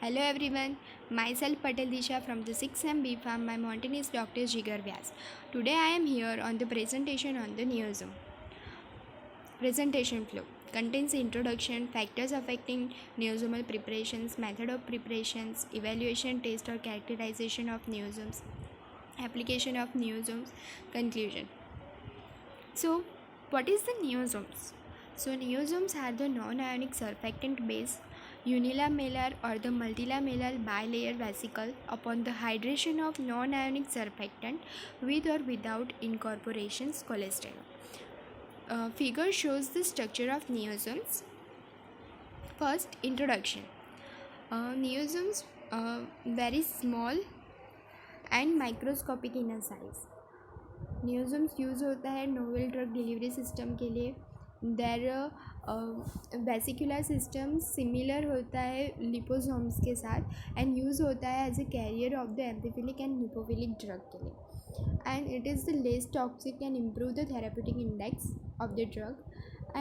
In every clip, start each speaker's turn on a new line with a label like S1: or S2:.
S1: Hello everyone, myself Patel Disha from the 6M B Farm. My mountain is Dr. Jigar Vyas. Today I am here on the presentation on the Neosome. Presentation flow contains introduction, factors affecting neosomal preparations, method of preparations, evaluation, test or characterization of neosomes, application of neosomes, conclusion. So, what is the neosomes? So, neosomes are the non-ionic surfactant base unilamellar or the multilamellar bilayer vesicle upon the hydration of non-ionic surfactant with or without incorporations cholesterol. Figure shows the structure of neosomes. First, introduction. Neosomes very small and microscopic in a size. Niosomes use होता है novel drug delivery system के लिए. देर vesicular system similar होता है liposomes के साथ and use होता है as a carrier of the amphiphilic and lipophilic drug के लिए. And it is the less toxic and improve the therapeutic index of the drug.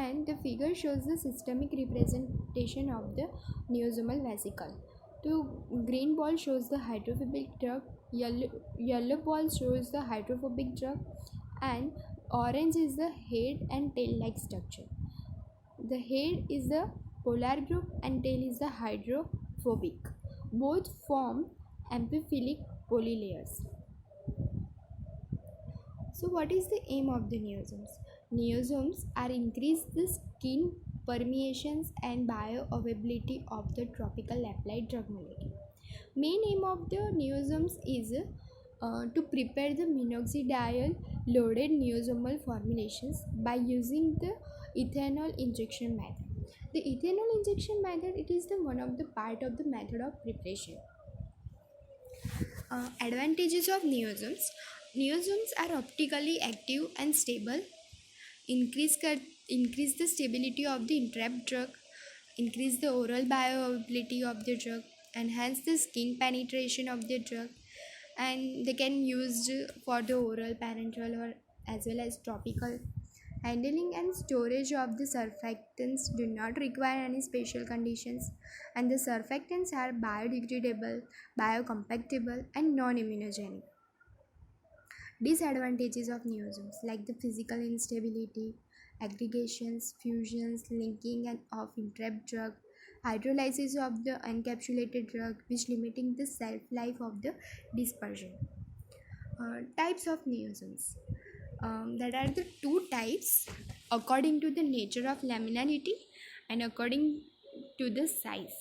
S1: And the figure shows the systemic representation of the neosomal vesicle. The green ball shows the hydrophobic drug, yellow ball shows the hydrophobic drug, and orange is the head and tail like structure. The head is the polar group and tail is the hydrophobic. Both form amphiphilic polylayers. So what is the aim of the neosomes? Neosomes are increase the skin permeations and bioavailability of the tropical applied drug molecule. Main aim of the neosomes is to prepare the minoxidil loaded neosomal formulations by using the ethanol injection method. The ethanol injection method, it is the one of the part of the method of preparation. Advantages of neosomes. Neosomes are optically active and stable. Increase the stability of the entrapped drug, increase the oral bioavailability of the drug, enhance the skin penetration of the drug, and they can used for the oral, parenteral, or as well as topical. Handling and storage of the surfactants do not require any special conditions, and the surfactants are biodegradable, biocompatible, and non-immunogenic. Disadvantages of neosomes like the physical instability, aggregations, fusions, linking and of entrapped drug, hydrolysis of the encapsulated drug, which limiting the shelf life of the dispersion. Types of neosomes. There are the two types according to the nature of lamellarity and according to the size.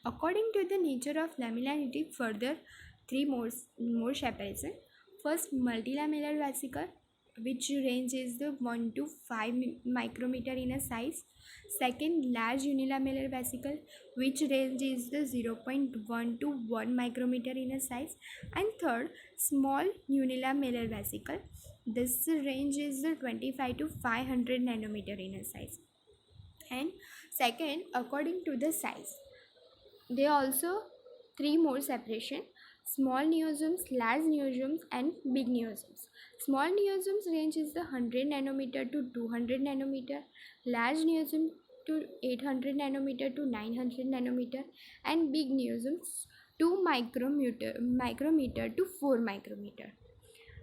S1: According to the nature of lamellarity, further three more separation. First, multilamellar vesicle, which range is the 1 to 5 micrometer in a size. Second, large unilamellar vesicle, which range is the 0.1 to 1 micrometer in a size. And third, small unilamellar vesicle. This range is the 25 to 500 nanometer in a size. And second, according to the size, they also three more separation: small neosomes, large neosomes, and big neosomes. Small neosomes range is the 100 nanometer to 200 nanometer, large neosome to 800 nanometer to 900 nanometer, and big neosomes 2 micrometer to 4 micrometer.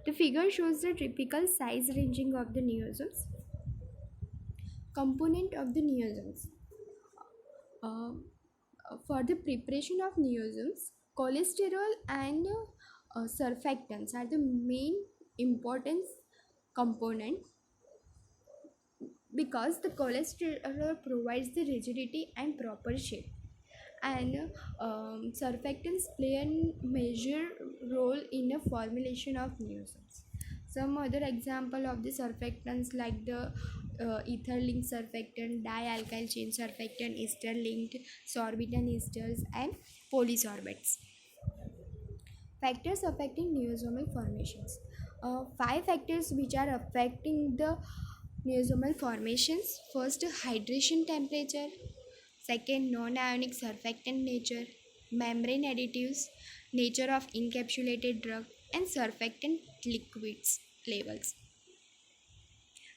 S1: The figure shows the typical size ranging of the neosomes. Component of the neosomes. Uh, for the preparation of neosomes, cholesterol and surfactants are the main important component, because the cholesterol provides the rigidity and proper shape, and surfactants play a major role in the formulation of neosomes. Some other example of the surfactants like the ether-linked surfactant, dialkyl chain surfactant, ester-linked sorbitan esters, and polysorbates. Factors affecting neosomal formations. Five factors which are affecting the neosomal formations. First, hydration temperature. Second, non-ionic surfactant nature, membrane additives, nature of encapsulated drug, and surfactant liquids levels.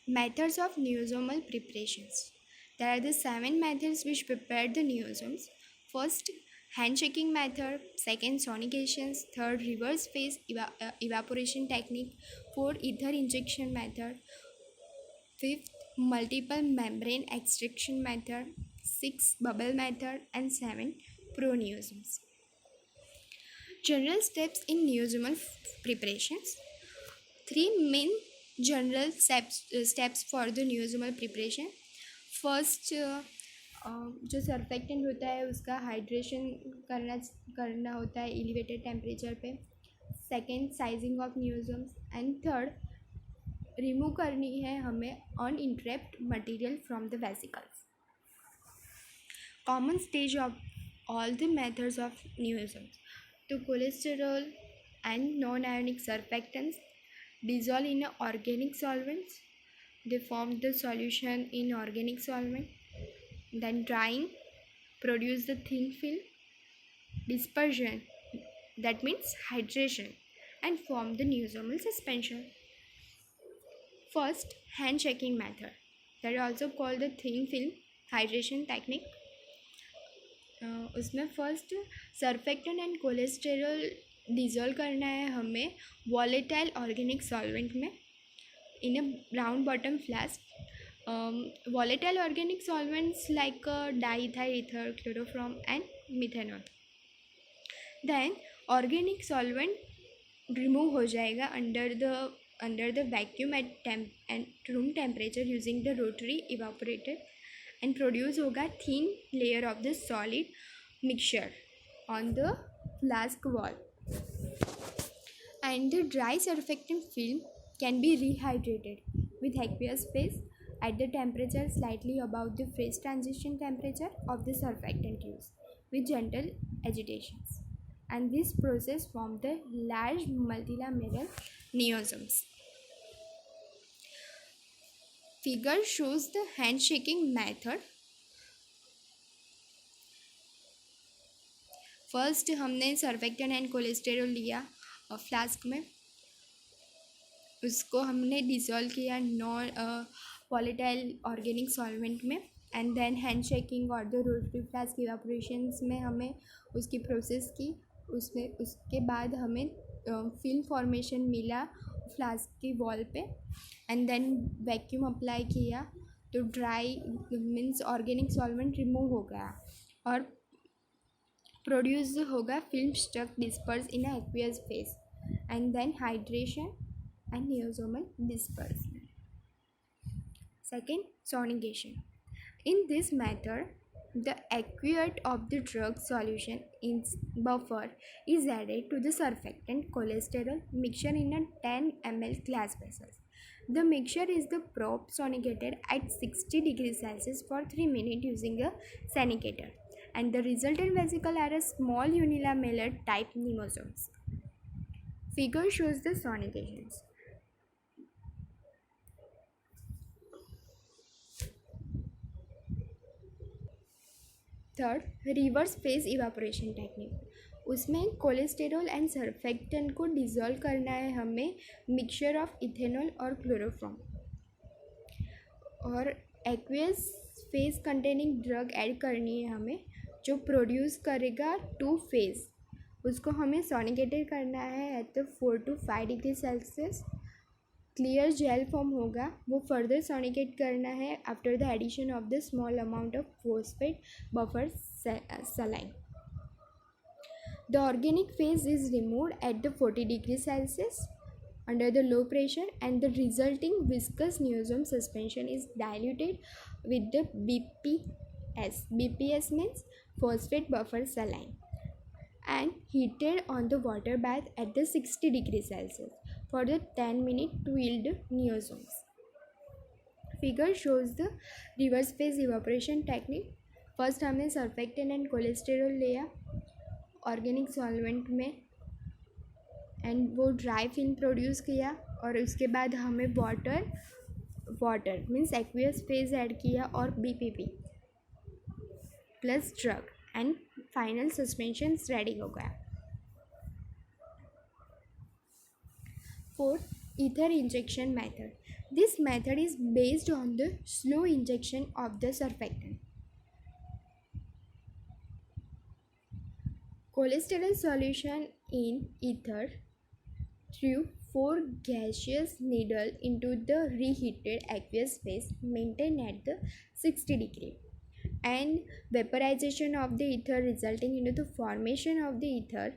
S1: Methods of neosomal preparations. There are the 7 methods which prepare the neosomes. First, handshaking method. Second, sonications. Third, reverse phase evaporation technique. Fourth, ether injection method. Fifth, multiple membrane extraction method. Sixth, bubble method. And seven, proneosomes. General steps in neosomal preparations. Three main general steps for the neosomal preparation. First जो surfactant होता है उसका hydration करना होता है elevated temperature पे. Second, sizing of niosomes. And third, remove करनी है हमें unentrapped material from the vesicles. Common stage of all the methods of niosomes. तो cholesterol and nonionic surfactants dissolve in organic solvents. They form the solution in organic solvent. Then drying produce the thin film. Dispersion, that means hydration, and form the neosomal suspension. First, handshaking method, that is also called the thin film hydration technique. उसमें first surfactant and cholesterol dissolve करना है हमें volatile organic solvent में in a round bottom flask. Volatile organic solvents like diethyl ether, chloroform and methanol. Then organic solvent remove हो जाएगा under the vacuum at room temperature using the rotary evaporator and produce होगा thin layer of the solid mixture on the flask wall. And the dry surfactant film can be rehydrated with aqueous phase at the temperature slightly above the phase transition temperature of the surfactant used with gentle agitations. And this process forms the large multilamellar neosomes. Figure shows the handshaking method. First हमने surfactant and cholesterol लिया और flask में, उसको हमने dissolve किया non volatile organic solvent में. And then hand shaking और the rotary flask evaporations में हमें उसकी प्रोसेस की. उसके बाद हमें फिल्म फॉर्मेशन मिला फ्लास्क की वॉल पे. एंड देन वैक्यूम अप्लाई किया तो dry means organic solvent remove हो गया और प्रोड्यूस होगा film stuck disperse in aqueous phase. And then hydration and neosomal disbursement. Second, sonigation. In this method, the aqueous of the drug solution in buffer is added to the surfactant cholesterol mixture in a 10 ml glass vessels. The mixture is the probe sonicated at 60 degrees Celsius for 3 minutes using a sonicator, and the resultant vesicle are a small unilamellar type neosomes. Figure shows the sonications. Third, reverse phase evaporation technique. उसमें cholesterol and surfactant को dissolve करना है हमें mixture of ethanol और chloroform और aqueous phase containing drug add करनी है हमें जो प्रोड्यूस करेगा 2 फेज. उसको हमें सोनिकेटेड करना है at the 4 to 5 degree Celsius. Clear gel form होगा वो फर्दर सोनिकेट करना है after the addition of the small amount of phosphate buffer saline. The organic phase is removed at the 40 degrees Celsius under the low pressure, and the resulting viscous neosome suspension is diluted with the BPS. BPS means phosphate buffer saline, and heated on the water bath at the 60 degrees Celsius for the 10-minute to yield neosomes. Figure shows the reverse phase evaporation technique. First हमने surfactant and cholesterol लिया organic solvent में and वो dry film produce किया और उसके बाद हमें water means aqueous phase add किया और BPP plus drug and final suspension ready हो गया. Fourth, ether injection method. This method is based on the slow injection of the surfactant. Cholesterol solution in ether through 4 gaseous needle into the reheated aqueous phase maintained at the 60 degree, and vaporization of the ether resulting into the formation of the ether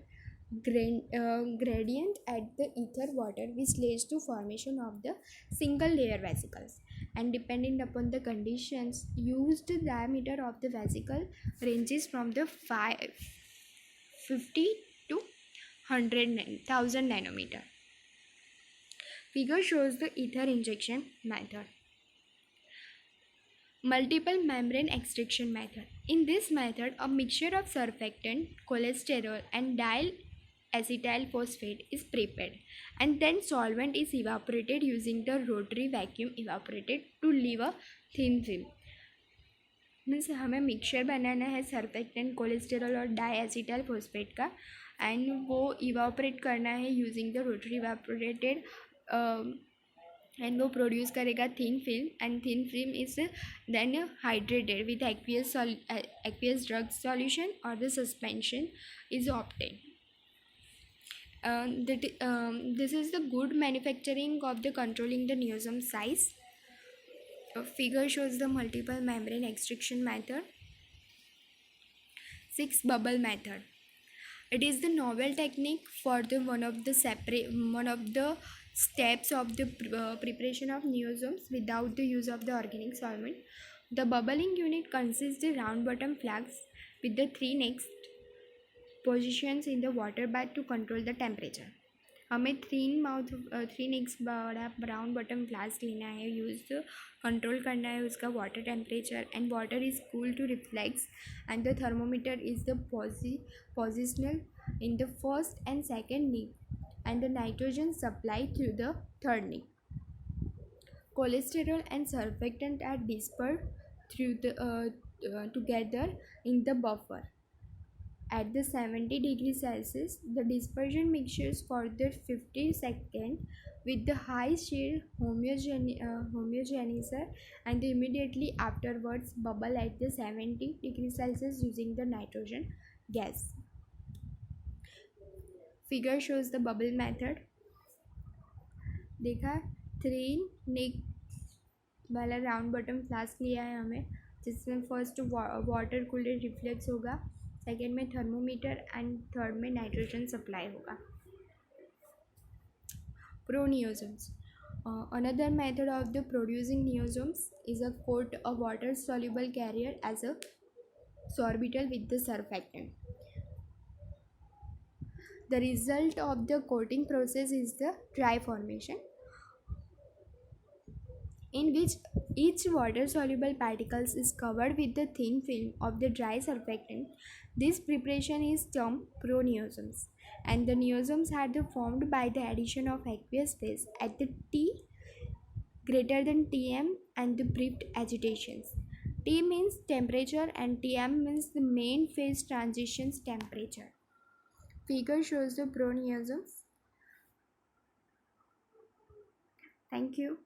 S1: gradient at the ether water, which leads to formation of the single layer vesicles, and depending upon the conditions used, the diameter of the vesicle ranges from the 50 to 100,000 nanometer. Figure shows the ether injection method. Multiple membrane extraction method. In this method, a mixture of surfactant, cholesterol and dial acetyl phosphate is prepared, and then solvent is evaporated using the rotary vacuum evaporator to leave a thin film. Means हमें mixture बनाना है surfactant, cholesterol और diacetyl phosphate का, and वो evaporate करना है using the rotary evaporated, and वो produce करेगा thin film, and thin film is then hydrated with aqueous drug solution और the suspension is obtain. This is the good manufacturing of the controlling the neosome size. A figure shows the multiple membrane extraction method. 6. Bubble method. It is the novel technique for the one of the steps of the preparation of neosomes without the use of the organic solvent. The bubbling unit consists the round bottom flask with the 3 next positions in the water bath to control the temperature. हमें three neck बड़ा ब्राउन bottom flask लेना है, use control करना है उसका water temperature, and water is cool to reflux, and the thermometer is the positional in the first and second neck, and the nitrogen supply through the third neck. Cholesterol and surfactant are dispersed through the together in the buffer. At the 70 degrees Celsius, the dispersion mixtures for the 50 seconds with the high shear homogenizer, and immediately afterwards bubble at the 70 degrees Celsius using the nitrogen gas. Figure shows the bubble method. देखा, 3 नेक वाला round bottom flask लिया है हमें, जिसमें first water cooled reflex होगा, second में thermometer, and third में nitrogen supply होगा. Proneosomes. Another method of the producing neosomes is a coat a water soluble carrier as a sorbitol with the surfactant. The result of the coating process is the dry formation, in which each water soluble particles is covered with the thin film of the dry surfactant. This preparation is termed proneosomes, and the neosomes are formed by the addition of aqueous phase at the T greater than Tm and the brief agitations. T means temperature and Tm means the main phase transitions temperature. Figure shows the proneosomes. Thank you.